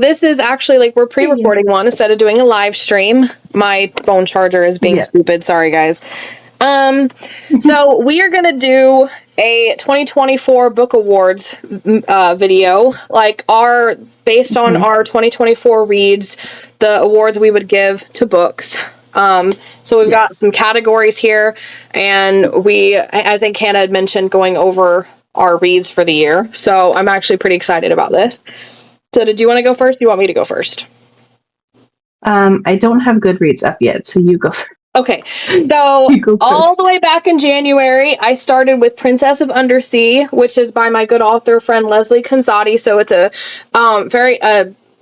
This is actually like we're pre-recording one instead of doing a live stream. My phone charger is being stupid. Sorry, guys. So we are gonna do a 2024 book awards video, like based on our 2024 reads, the awards we would give to books. So we've got some categories here, and I think Hannah had mentioned going over our reads for the year. So I'm actually pretty excited about this. So did you want to go first? Do you want me to go first? I don't have Goodreads up yet, so you go first. Okay, so all the way back in January, I started with Princess of Undersea, which is by my good author friend Leslie Kanzati. So it's a very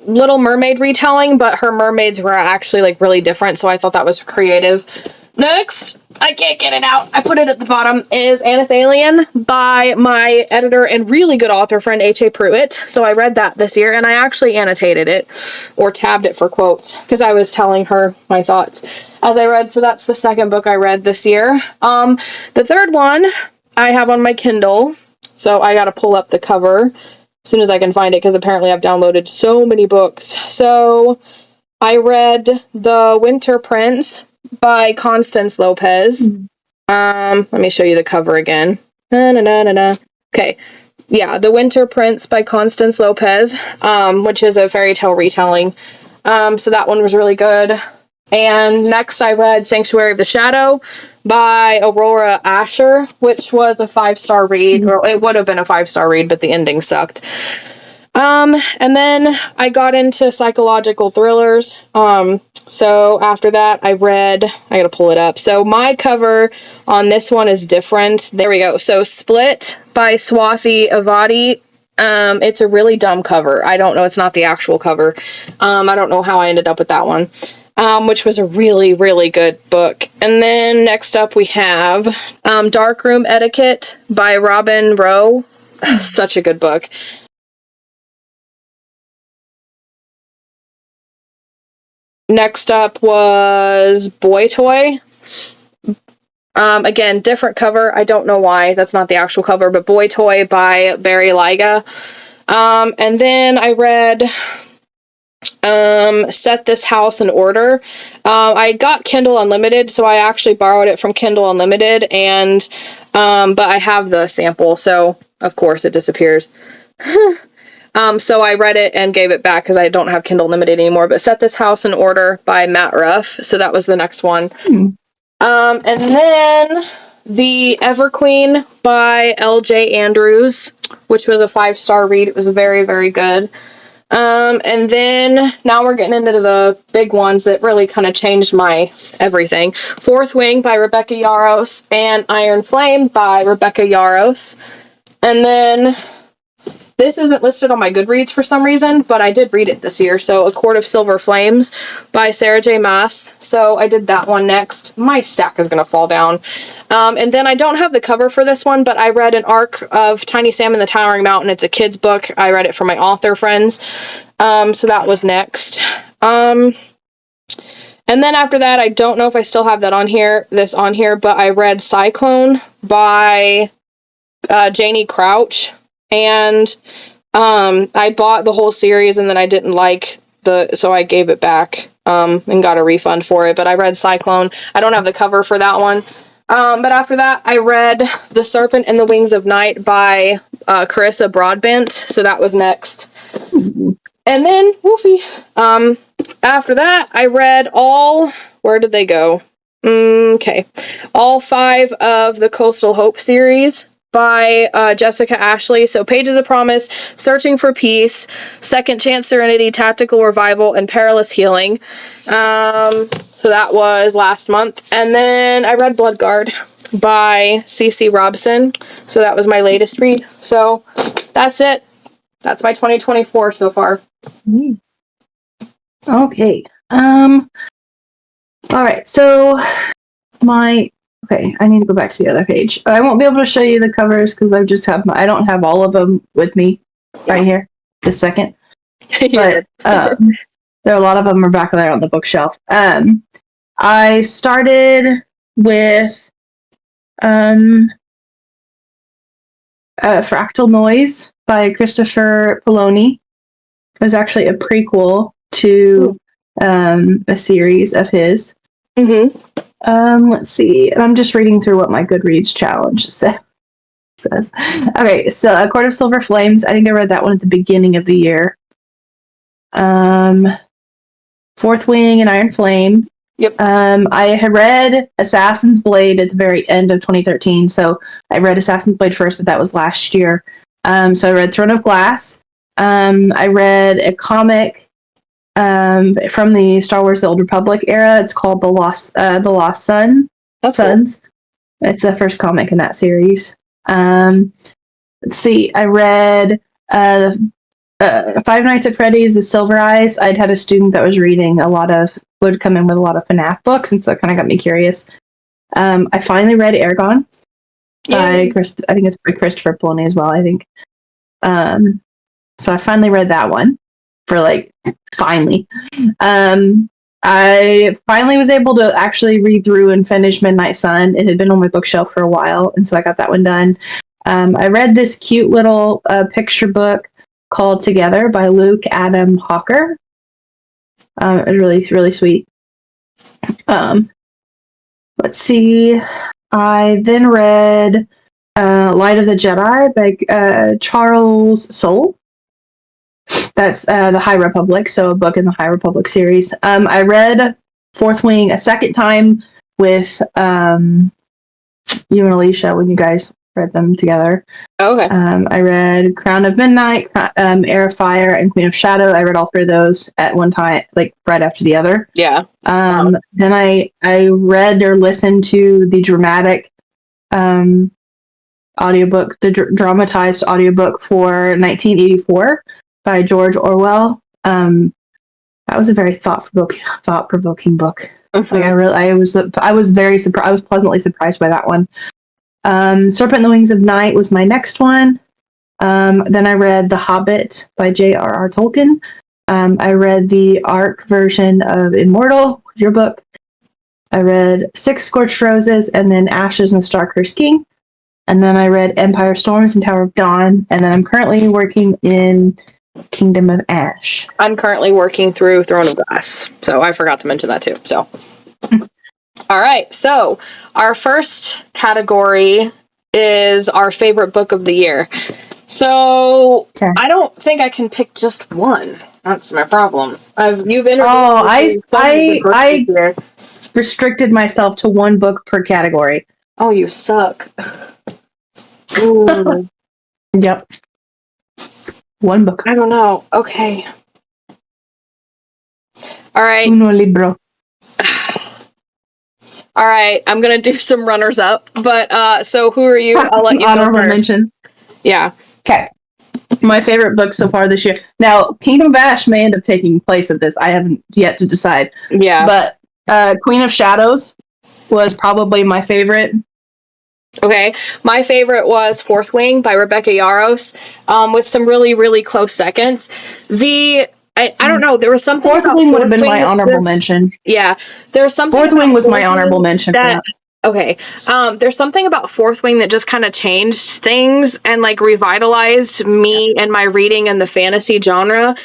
Little Mermaid retelling, but her mermaids were actually like really different. So I thought that was creative. Next, I can't get it out. I put it at the bottom, is Anathalion by my editor and really good author friend H.A. Pruitt. So I read that this year, and I actually annotated it or tabbed it for quotes because I was telling her my thoughts as I read. So that's the second book I read this year. The third one I have on my Kindle, so I got to pull up the cover as soon as I can find it because apparently I've downloaded so many books. So I read The Winter Prince by Constance Lopez. Let me show you the cover again. Okay. Yeah, The Winter Prince by Constance Lopez, which is a fairy tale retelling. So that one was really good. And next I read Sanctuary of the Shadow by Aurora Asher, which was a 5-star read. Or it would have been a 5-star read, but the ending sucked. And then I got into psychological thrillers. So after that, I gotta pull it up. So my cover on this one is different. There we go. So Split by Swathi Avadi. It's a really dumb cover. I don't know. It's not the actual cover. I don't know how I ended up with that one. Which was a really, really good book. And then next up we have Darkroom Etiquette by Robin Rowe. Such a good book. Next up was Boy Toy. Again, different cover. I don't know why. That's not the actual cover, but Boy Toy by Barry Lyga. And then I read Set This House in Order. I got Kindle Unlimited, so I actually borrowed it from Kindle Unlimited, and but I have the sample, so of course it disappears. So I read it and gave it back because I don't have Kindle Unlimited anymore. But Set This House in Order by Matt Ruff. So that was the next one. And then The Everqueen by L.J. Andrews, which was a 5-star read. It was very, very good. And then now we're getting into the big ones that really kind of changed my everything. Fourth Wing by Rebecca Yarros and Iron Flame by Rebecca Yarros. And then this isn't listed on my Goodreads for some reason, but I did read it this year. So A Court of Silver Flames by Sarah J. Maas. So I did that one next. My stack is going to fall down. And then I don't have the cover for this one, but I read an arc of Tiny Sam and the Towering Mountain. It's a kid's book. I read it for my author friends. So that was next. And then after that, I don't know if I still have that on here, but I read Cyclone by Janie Crouch. And I bought the whole series and then I didn't like so I gave it back and got a refund for it. But I read Cyclone. I don't have the cover for that one. But after that, I read The Serpent and the Wings of Night by Carissa Broadbent. So that was next. And then, Wolfie. After that, I read where did they go? Okay. All 5 of the Coastal Hope series by Jessica Ashley. So Pages of Promise, Searching for Peace, Second Chance Serenity, Tactical Revival, and Perilous Healing. So that was last month. And then I read Bloodguard by C.C. Robson. So that was my latest read. So that's it. That's my 2024 so far. Okay. All right. So okay, I need to go back to the other page. I won't be able to show you the covers because I don't have all of them with me right here this second. But there are a lot of them are back there on the bookshelf. I started with Fractal Noise by Christopher Poloni. was actually a prequel to a series of his. Let's see. I'm just reading through what my Goodreads challenge says. Okay, so A Court of Silver Flames. I think I read that one at the beginning of the year. Fourth Wing and Iron Flame. Yep. I had read Assassin's Blade at the very end of 2013, so I read Assassin's Blade first, but that was last year. So I read Throne of Glass. I read a comic from the Star Wars: The Old Republic era. It's called The Lost Sons. Cool. It's the first comic in that series. Let's see. I read Five Nights at Freddy's: The Silver Eyes. I'd had a student that would come in with a lot of FNAF books, and so it kind of got me curious. I finally read Eragon by I think it's by Christopher Polony as well, I think. So I finally read that one finally. I finally was able to actually read through and finish Midnight Sun. It had been on my bookshelf for a while, and so I got that one done. I read this cute little picture book called Together by Luke Adam Hawker. It was really, really sweet. Let's see. I then read Light of the Jedi by Charles Soule. That's the High Republic, so a book in the High Republic series. I read Fourth Wing a second time with you and Alicia when you guys read them together. Okay. I read Crown of Midnight, Heir of Fire, and Queen of Shadow. I read all three of those at one time, right after the other. Yeah. Then I read or listened to the dramatic audiobook, the dramatized audiobook for 1984 by George Orwell. That was a very thought-provoking book. Mm-hmm. I was very surprised. I was pleasantly surprised by that one. Serpent in the Wings of Night was my next one. Then I read The Hobbit by J.R.R. Tolkien. I read the ARC version of Immortal, your book. I read Six Scorched Roses, and then Ashes and the Star-Cursed King. And then I read Empire Storms and Tower of Dawn. And then I'm currently working in Kingdom of Ash. I'm currently working through Throne of Glass, so I forgot to mention that too. So, all right. So our first category is our favorite book of the year. So okay. I don't think I can pick just one. That's my problem. You've interviewed. Oh, I restricted myself to one book per category. Oh, you suck. Ooh. Yep. One book. I don't know. Okay. All right. Uno libro. All right. I'm going to do some runners up. But so who are you? I'll let you Honorable mentions. Yeah. Okay. My favorite book so far this year. Now, Kingdom of Ash may end up taking place of this. I haven't yet to decide. Yeah. But Queen of Shadows was probably my favorite. Okay, my favorite was Fourth Wing by Rebecca Yarros, with some really, really close seconds. I don't know, there was something Fourth Wing would have been my honorable mention. Yeah, there was something. Fourth Wing was my honorable mention for that. Okay, there's something about Fourth Wing that just kind of changed things and revitalized me and my reading in the fantasy genre,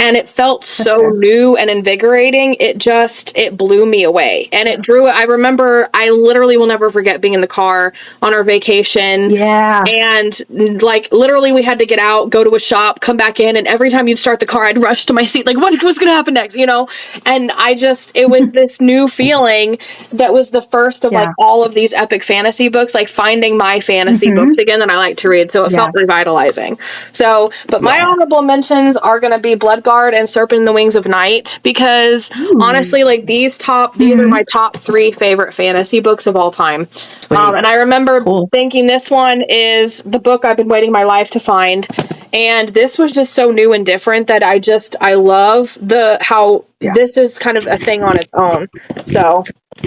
and it felt so new and invigorating. It blew me away, and it drew. I remember, I literally will never forget being in the car on our vacation. Yeah, and literally we had to get out, go to a shop, come back in, and every time you'd start the car, I'd rush to my seat, what's gonna happen next, And it was this new feeling that was the first of all of these epic fantasy books, finding my fantasy books again that I like to read. So it felt revitalizing. So, but my honorable mentions are going to be Bloodguard and Serpent in the Wings of Night, because honestly, these are my top 3 favorite fantasy books of all time. And I remember thinking this one is the book I've been waiting my life to find. And this was just so new and different that I love how this is kind of a thing on its own. So,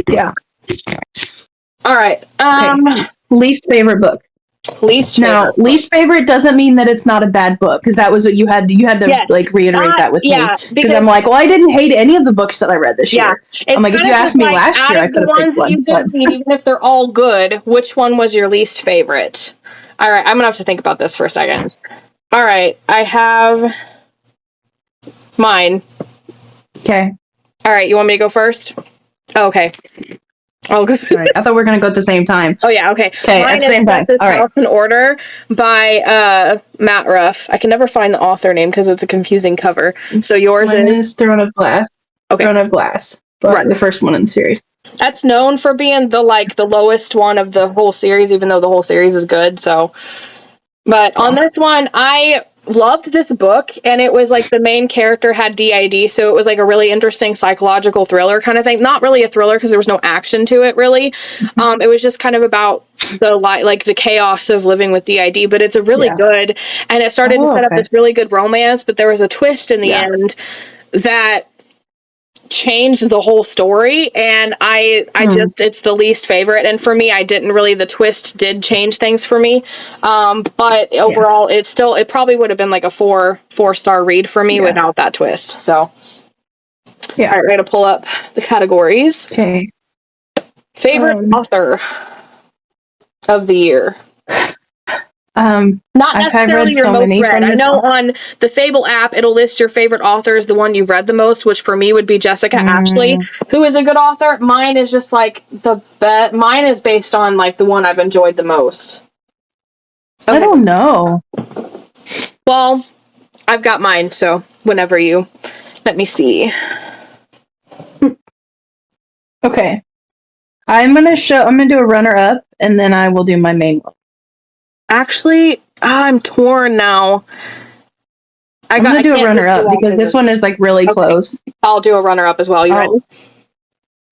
yeah. All right. Least favorite book. Least favorite doesn't mean that it's not a bad book, because that was what you had to reiterate that with me. Because I'm I didn't hate any of the books that I read this year. I'm if you asked me last year, I could have picked one. Even if they're all good, which one was your least favorite? All right, I'm gonna have to think about this for a second. All right, I have Mine. Okay. All right, you want me to go first? Oh, okay. Oh, good. All right. I thought we were going to go at the same time. Oh, yeah, okay. Okay, Mine at the is same time. Set This All right. House in Order by Matt Ruff. I can never find the author name because it's a confusing cover. So yours Mine is Throne of Glass. Okay. Throne of Glass. But Right. the first one in the series. That's known for being the lowest one of the whole series, even though the whole series is good. So, but on this one, I loved this book, and it was like the main character had DID, so it was like a really interesting psychological thriller kind of thing. Not really a thriller because there was no action to it, really. It was just kind of about the chaos of living with DID, but it's a really good, and it started to set up this really good romance, but there was a twist in the end that changed the whole story, and I just, it's the least favorite, and for me, the twist did change things for me, but overall it probably would have been like a four-star read for me without that twist. So all right, we're gonna pull up the categories. Okay. Favorite author of the year. Not necessarily your most read. I know on the Fable app, it'll list your favorite author as the one you've read the most, which for me would be Jessica Ashley, who is a good author. Mine is just like mine is based on like the one I've enjoyed the most. Okay. I don't know. Well, I've got mine, so whenever you let me see. Okay. I'm gonna do a runner up, and then I will do my main one. Actually, I'm torn now. I'm gonna do a runner up because this one is like really close. I'll do a runner up as well. You ready?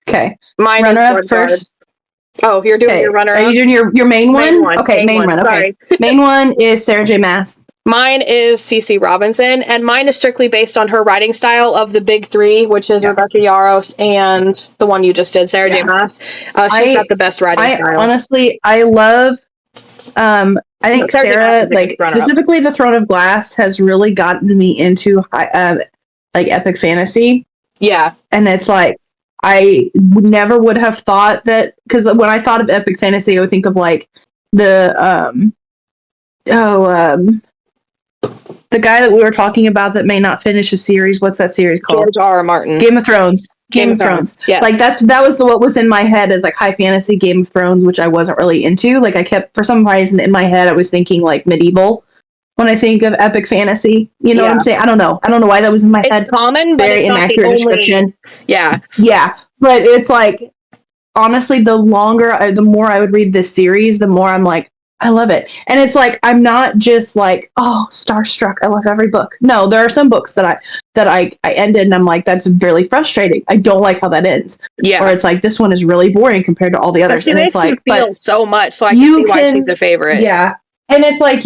Okay. Mine runner is up first. Oh, if you're doing your runner up. Are you doing your main one? Okay, main one. Sorry. Okay. Main one is Sarah J. Maas. Mine is CC Robinson, and mine is strictly based on her writing style of the big three, which is Rebecca Yarros and the one you just did, Sarah J. Maas. She's got the best writing style. Honestly, I love. I think Sarah, like specifically the Throne of Glass, has really gotten me into like epic fantasy. Yeah, and it's like I never would have thought that, because when I thought of epic fantasy, I would think of like the the guy that we were talking about that may not finish a series. What's that series called? George R. R. Martin. Game of Thrones. Game of Thrones. Yes. Like that was what was in my head as like high fantasy Game of Thrones, which I wasn't really into. Like I kept, for some reason in my head, I was thinking like medieval when I think of epic fantasy. You know what I'm saying? I don't know why that was in my head. It's common, but very it's not inaccurate the only description. Yeah. Yeah. But it's like, honestly, the more I would read this series, the more I'm like, I love it. And it's like, I'm not just like, oh, starstruck, I love every book. No, there are some books that I ended and I'm like, that's really frustrating. I don't like how that ends. Yeah. Or it's like, this one is really boring compared to all the others. But she and makes it's like, you feel so much, so I can see why she's a favorite. Yeah. And it's like,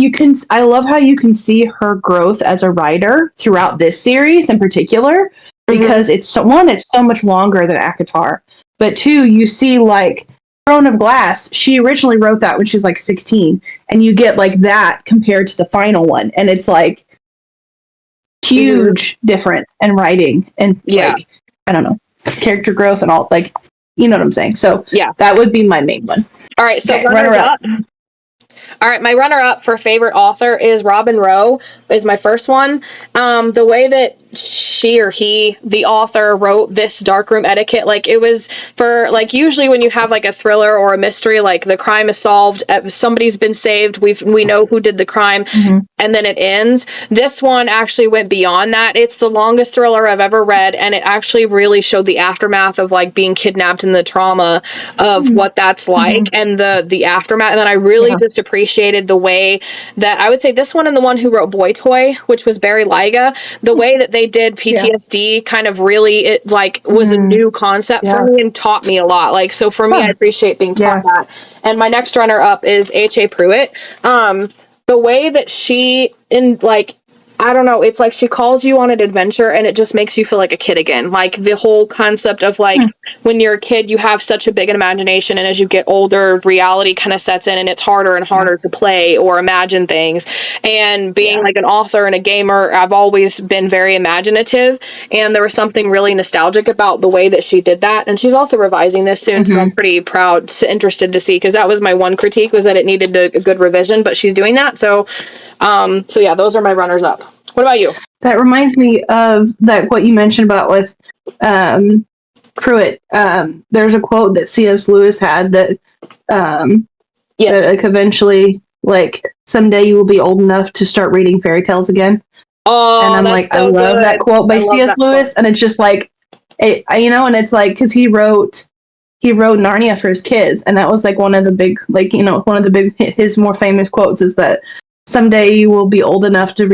I love how you can see her growth as a writer throughout this series in particular, because it's so much longer than ACOTAR. But two, you see like Throne of Glass, she originally wrote that when she was like 16, and you get like that compared to the final one, and it's like huge difference in writing and like, I don't know, character growth and all, like, you know what I'm saying. So that would be my main one. All right, so runner up. All right, my runner-up for favorite author is Robin Rowe, is my first one. The way that she or he, the author, wrote this darkroom etiquette, like, it was for, like, usually when you have, like, a thriller or a mystery, like, the crime is solved, somebody's been saved, we know who did the crime, and then it ends. This one actually went beyond that. It's the longest thriller I've ever read, and it actually really showed the aftermath of, like, being kidnapped and the trauma of what that's like, and the aftermath, and then I really just appreciated the way that, I would say this one and the one who wrote Boy Toy, which was Barry Lyga, the way that they did PTSD kind of really, it like was a new concept for me and taught me a lot. Like, so for me, I appreciate being taught that. And my next runner up is H.A. Pruitt. The way that she, in like, I don't know, it's like she calls you on an adventure and it just makes you feel like a kid again. Like the whole concept of like when you're a kid, you have such a big imagination, and as you get older, reality kind of sets in and it's harder and harder to play or imagine things. And being like an author and a gamer, I've always been very imaginative, and there was something really nostalgic about the way that she did that. And she's also revising this soon, so I'm pretty proud, interested to see, because that was my one critique, was that it needed a good revision, but she's doing that. So yeah, those are my runners up. What about you? That reminds me of that what you mentioned about with Pruitt. There's a quote that C.S. Lewis had that Yes. that like, eventually, like, someday you will be old enough to start reading fairy tales again. Oh, And I'm that's like, I so love good. that quote by I love C.S. that Lewis, quote. and it's just like, and it's like because he wrote Narnia for his kids, and that was like one of the big, like, one of the big his more famous quotes is that someday you will be old enough to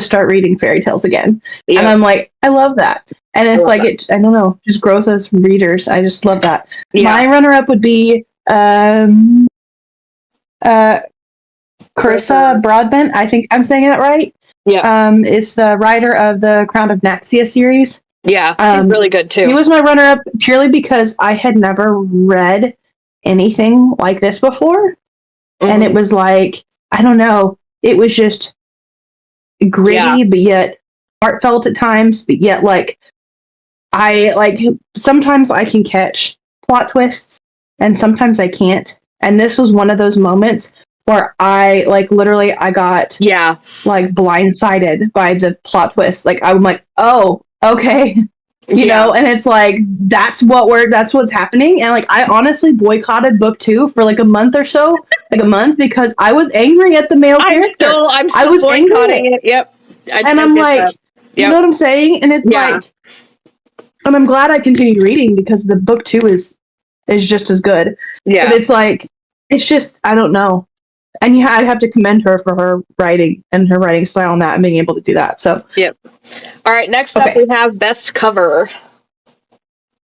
start reading fairy tales again. Yep. And I'm like, I love that. And it's like that. I don't know, just growth as readers. I just love that. Yeah. My runner-up would be Carissa Broadbent. I think I'm saying that right. Yeah. It's the writer of the Crown of Naxia series. Yeah, he's really good too. He was my runner-up purely because I had never read anything like this before. And it was like, I don't know, it was just gritty, but yet heartfelt at times, but yet like sometimes I can catch plot twists and sometimes I can't. And this was one of those moments where I literally I got like blindsided by the plot twist. Like I'm like, oh, okay. You know, and it's like that's what's happening. And like I honestly boycotted book 2 for like a month or so, like a month, because I was angry at the male character. I'm still boycotting it. Yep. And I'm like, you know what I'm saying? And it's like, and I'm glad I continued reading because the book 2 is just as good. Yeah. But it's like, it's just, I don't know. And I have to commend her for her writing and her writing style and that and being able to do that. So, yep. All right. Next up, we have best cover.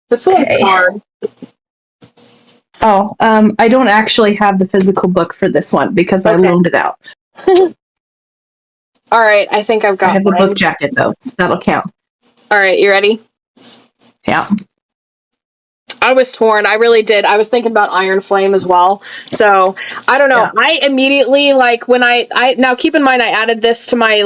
This one's hard. Oh, I don't actually have the physical book for this one because I loaned it out. All right. I think I've got I have the book jacket though, so that'll count. All right. You ready? Yeah. I was torn. I really did. I was thinking about Iron Flame as well. So I don't know. Yeah. I immediately when I now keep in mind I added this to my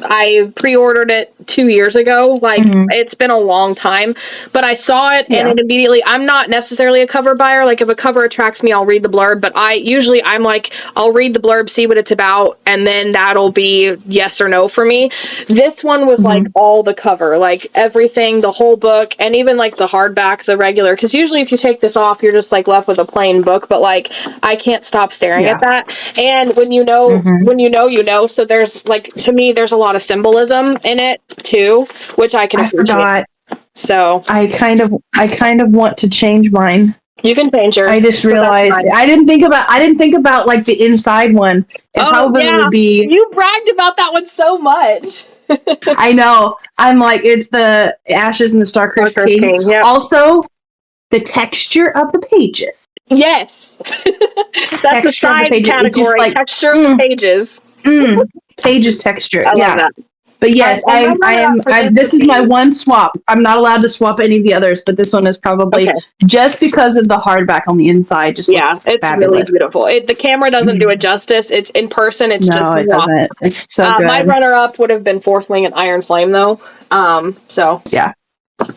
I pre-ordered it 2 years ago. It's been a long time, but I saw it and it immediately, I'm not necessarily a cover buyer. Like if a cover attracts me, I'll read the blurb, but I'm like, I'll read the blurb, see what it's about. And then that'll be yes or no for me. This one was like all the cover, like everything, the whole book, and even like the hardback, the regular, because usually if you take this off, you're just like left with a plain book, but like, I can't stop staring at that. And when you know, so there's like, to me, there's a lot of symbolism in it too, which I can appreciate. I forgot. So I kind of want to change mine. You can change yours. I just realized I didn't think about like the inside one. It probably would be. You bragged about that one so much. I know. I'm like, it's the Ashes and the Starcursed King. Yep. Also, the texture of the pages. Yes. That's a side category. Like, texture of the pages. Pages texture. I love that. But yes, this is my one swap. I'm not allowed to swap any of the others, but this one is probably just because of the hardback on the inside. Just looks it's fabulous. Really beautiful. The camera doesn't do it justice. It's in person. It's just it doesn't. It's so good. My runner-up would have been Fourth Wing and Iron Flame, though. So yeah,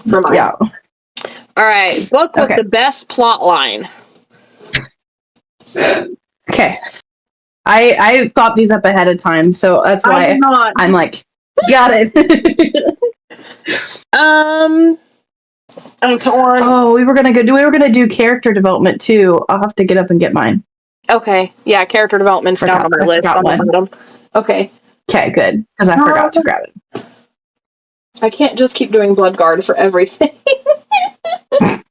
for mine. Yeah. All right, book with the best plot line. Okay. I thought these up ahead of time, so that's why I'm like, got it. I'm torn. Oh, we were gonna do character development too. I'll have to get up and get mine. Okay, yeah, character development's down on my list. Okay. Okay, good, because I forgot to grab it. I can't just keep doing Bloodguard for everything. I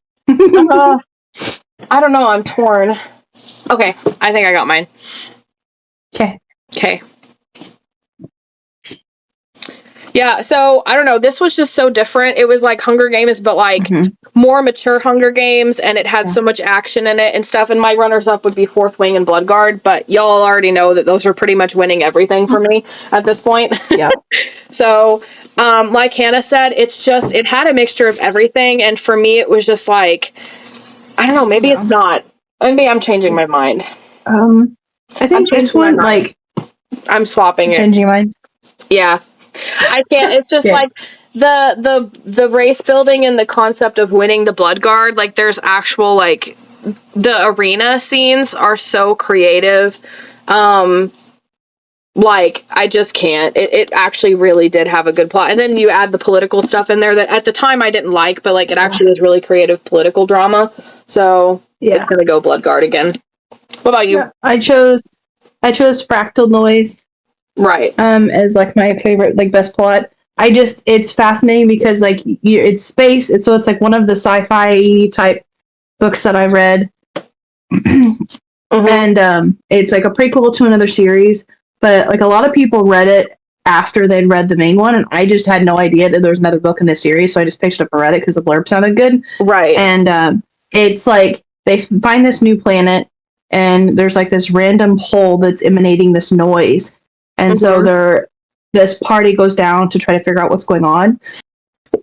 don't know. I'm torn. Okay, I think I got mine. Okay. Yeah, so, I don't know, this was just so different. It was like Hunger Games, but like more mature Hunger Games, and it had so much action in it and stuff, and my runners-up would be Fourth Wing and Bloodguard, but y'all already know that those are pretty much winning everything for me at this point. Yeah. So, like Hannah said, it had a mixture of everything, and for me, it was just like, I don't know, maybe it's not. Maybe I'm changing my mind. I think this one, like... I'm swapping it. Changing your mind? Yeah. I can't. It's just like the race building and the concept of winning the Bloodguard. Like there's actual like the arena scenes are so creative. Like, I just can't. It actually really did have a good plot. And then you add the political stuff in there that at the time I didn't like, but like it actually was really creative political drama. So it's gonna go Bloodguard again. What about you? Yeah, I chose Fractal Noise. Right. As like my favorite, like best plot. It's fascinating because like it's space. So it's like one of the sci-fi type books that I read. And it's like a prequel to another series, but like a lot of people read it after they'd read the main one, and I just had no idea that there was another book in this series, so I just picked it up and read it because the blurb sounded good. Right. And it's like they find this new planet, and there's like this random hole that's emanating this noise, and so this party goes down to try to figure out what's going on.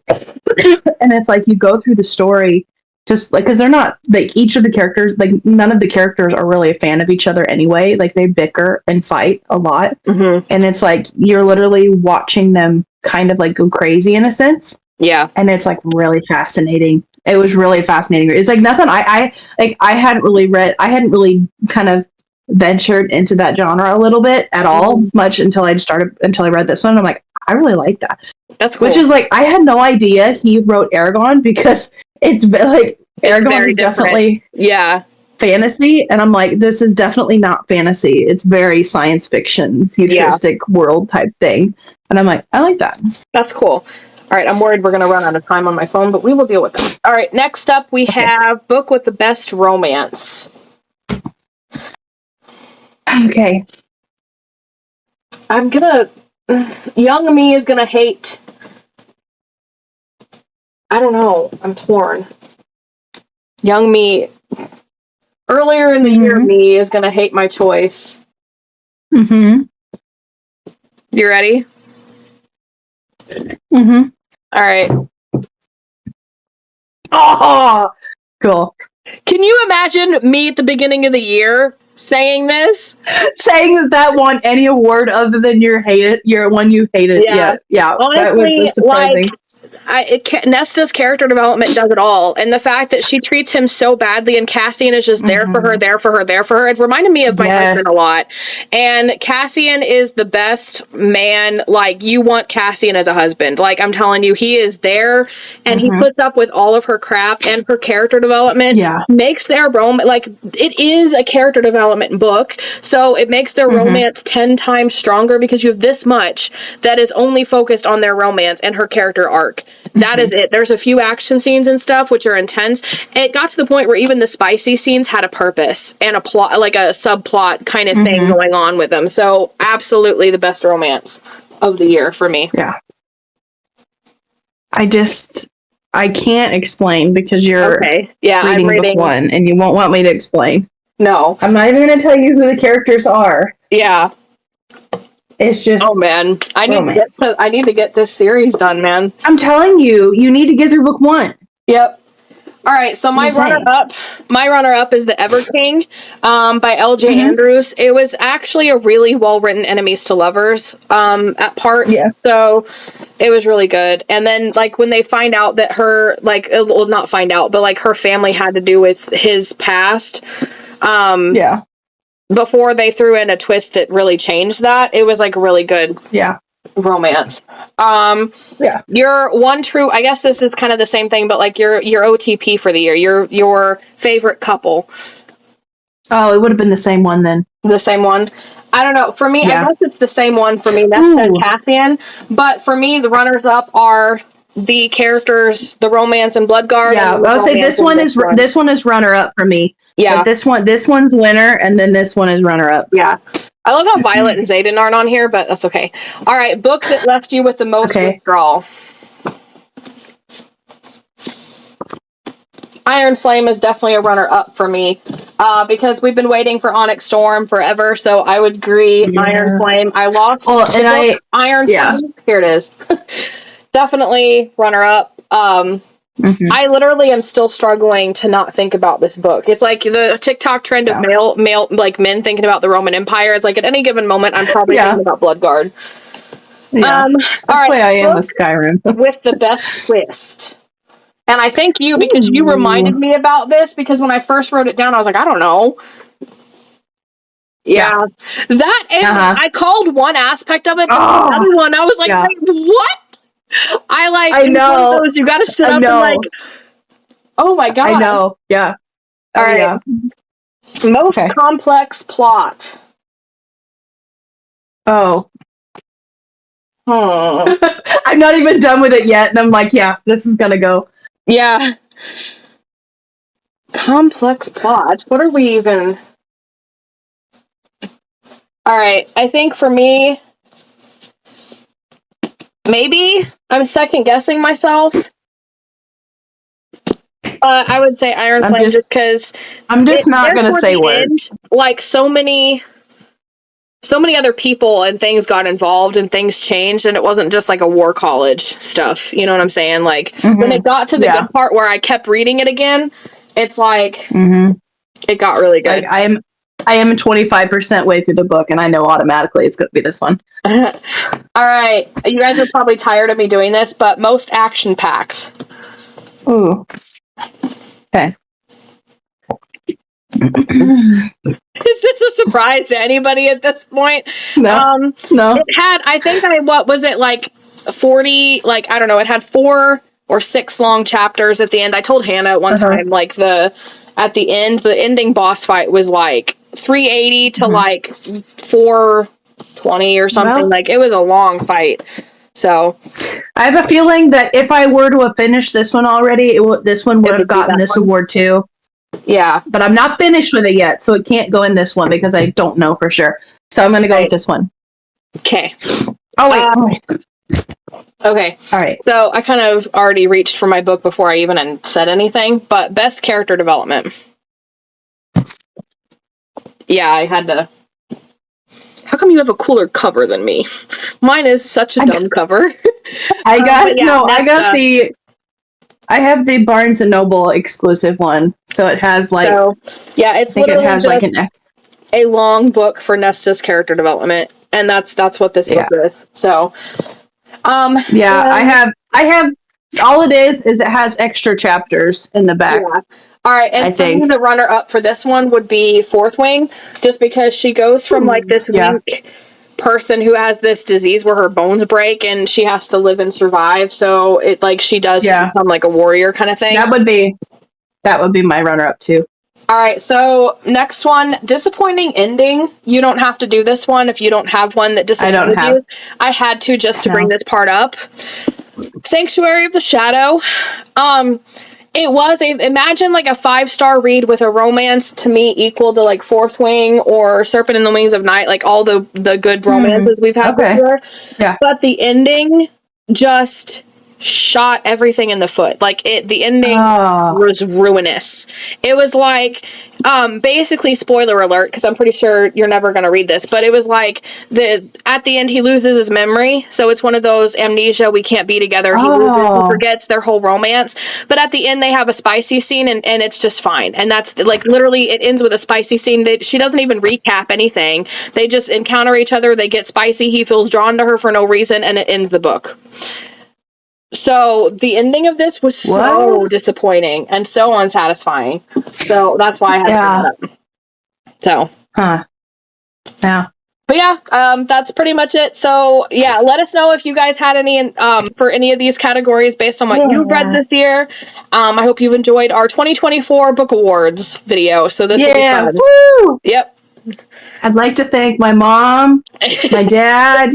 And it's like you go through the story just like because they're not like each of the characters, like none of the characters are really a fan of each other anyway. Like they bicker and fight a lot, and it's like you're literally watching them kind of like go crazy in a sense. Yeah, and it's like really fascinating. It was really fascinating. It's like nothing I hadn't really kind of ventured into that genre a little bit at all much until I read this one. I'm like, I really like that. That's cool. Which is like I had no idea he wrote Aragon because it's like Aragon is definitely fantasy, and I'm like, this is definitely not fantasy. It's very science fiction, futuristic world type thing, and I'm like, I like that. That's cool. All right, I'm worried we're going to run out of time on my phone, but we will deal with that. All right, next up we have book with the best romance. Okay. I'm gonna... Young me is gonna hate... I don't know. I'm torn. Young me... Earlier in the year me is gonna hate my choice. You ready? All right. Oh, cool. Can you imagine me at the beginning of the year saying this? Saying that won any award other than your one you hated. Yeah. Honestly, that was surprising. like, Nesta's character development does it all, and the fact that she treats him so badly, and Cassian is just there for her. It reminded me of my husband a lot. And Cassian is the best man. Like, you want Cassian as a husband. Like, I'm telling you, he is there, and he puts up with all of her crap, and her character development makes their romance, like, it is a character development book, so it makes their romance 10 times stronger because you have this much that is only focused on their romance and her character arc. That is it. There's a few action scenes and stuff which are intense. It got to the point where even the spicy scenes had a purpose and a plot, like a subplot kind of thing going on with them. So absolutely the best romance of the year for me. Yeah. I can't explain because you're reading book one and you won't want me to explain. No. I'm not even going to tell you who the characters are. Yeah. It's just... Oh, man. I need to get this series done, man. I'm telling you, you need to get through book one. Yep. All right, so my runner-up is The Ever King by L.J. Andrews. It was actually a really well-written enemies to lovers at parts, so it was really good. And then, like, when they find out that her, like, well, not find out, but, like, her family had to do with his past, before they threw in a twist that really changed that, it was, like, really good romance. Your one true, I guess this is kind of the same thing, but like your OTP for the year, your favorite couple. Oh, it would have been the same one then. The same one? I don't know. For me, I guess it's the same one for me. That's Cassian. But for me, the runners up are the characters, the romance and Bloodguard. Yeah, I'll say this one is runner up for me. Yeah. But this one's winner, and then this one is runner up. Yeah. I love how Violet and Zayden aren't on here, but that's okay. All right, book that left you with the most withdrawal. Iron Flame is definitely a runner-up for me, because we've been waiting for Onyx Storm forever, so I would agree. Iron Flame. I lost Iron Flame. Here it is. Definitely runner-up. I literally am still struggling to not think about this book. It's like the TikTok trend of male like men thinking about the Roman Empire. It's like at any given moment, I'm probably thinking about Bloodguard. That's why I am with Skyrim. With the best twist. And I thank you because you reminded me about this, because when I first wrote it down, I was like, I don't know. Yeah. That, and I called one aspect of it, but the other one, I was like, wait, what? I know. One of those, you gotta sit up and like, oh my god. I know. Yeah. All right. Yeah. Most complex plot. Oh. I'm not even done with it yet, and I'm like, yeah, this is gonna go. Yeah. Complex plot. What are we even... Alright, I think for me, maybe I'm second guessing myself. I would say Iron Flame just because I'm just not gonna say words. Like so many other people and things got involved and things changed, and it wasn't just like a war college stuff. You know what I'm saying? Like when it got to the good part where I kept reading it again, it's like it got really good. Like, I am 25% way through the book, and I know automatically it's going to be this one. All right. You guys are probably tired of me doing this, but most action-packed. Ooh. Okay. Is this a surprise to anybody at this point? No. No. It had, I think, what was it, like 40, like, I don't know, it had 4 or 6 long chapters at the end. I told Hannah at one time, like, at the end, the ending boss fight was like 380 to like 420 or something. Well, like it was a long fight. So I have a feeling that if I were to have finished this one already, this one would have gotten this award too. Yeah. But I'm not finished with it yet, so it can't go in this one because I don't know for sure. So I'm going to go with this one. Okay. Oh, wait. Okay. All right. So I kind of already reached for my book before I even said anything, but best character development. Yeah, I had to. How come you have a cooler cover than me? Mine is such a dumb cover. I have the Barnes and Noble exclusive one, so it has like. So, yeah, it's literally it has just like a long book for Nesta's character development, and that's what this book is. So. I have all it is it has extra chapters in the back. Yeah. All right, and I think the runner-up for this one would be Fourth Wing, just because she goes from like this weak person who has this disease where her bones break and she has to live and survive. So it like she does become like a warrior kind of thing. That would be my runner-up too. All right, so next one, disappointing ending. You don't have to do this one if you don't have one that disappointed you. I had to just to bring this part up. Sanctuary of the Shadow. It was imagine like a 5-star read with a romance to me equal to like Fourth Wing or Serpent in the Wings of Night, like all the good romances we've had this year. Yeah. But the ending just shot everything in the foot. Like the ending was ruinous. It was like basically spoiler alert, because I'm pretty sure you're never going to read this, but it was like at the end he loses his memory, so it's one of those amnesia, we can't be together, he loses, he forgets their whole romance, but at the end they have a spicy scene and it's just fine, and that's like literally it ends with a spicy scene. She doesn't even recap anything, they just encounter each other, they get spicy, he feels drawn to her for no reason, and it ends the book. So the ending of this was so disappointing and so unsatisfying. So that's why I had to bring it up. So. Yeah. But yeah, that's pretty much it. So yeah, let us know if you guys had any for any of these categories based on what you've read this year. I hope you've enjoyed our 2024 Book Awards video. So this will be fun. Woo! Yep. I'd like to thank my mom, my dad.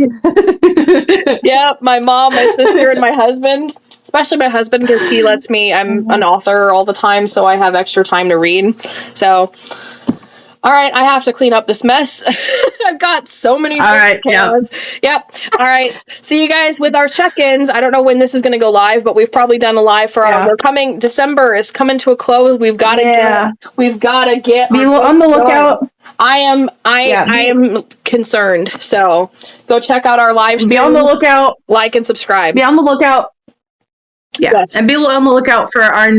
Yep, my mom, my sister, and my husband. Especially my husband, because he lets me, I'm an author all the time, so I have extra time to read. So, all right, I have to clean up this mess. I've got so many chaos. Yep. All right. See you guys with our check-ins. I don't know when this is going to go live, but we've probably done a live for our, December is coming to a close. We've got to get be on the lookout. I am concerned. So go check out our live streams. Be on the lookout. Like and subscribe. Be on the lookout. Yeah. Yes. And be on the lookout for our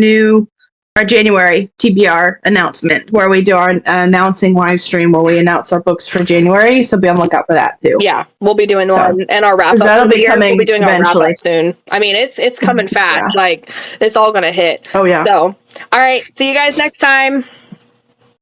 January TBR announcement, where we do our announcing live stream where we announce our books for January. So be on the lookout for that too. Yeah, we'll be doing one, and our wrap up. That'll be coming. We'll be doing eventually. Our wrap up soon. I mean, it's coming fast. Like it's all gonna hit. Oh yeah. So, all right. See you guys next time.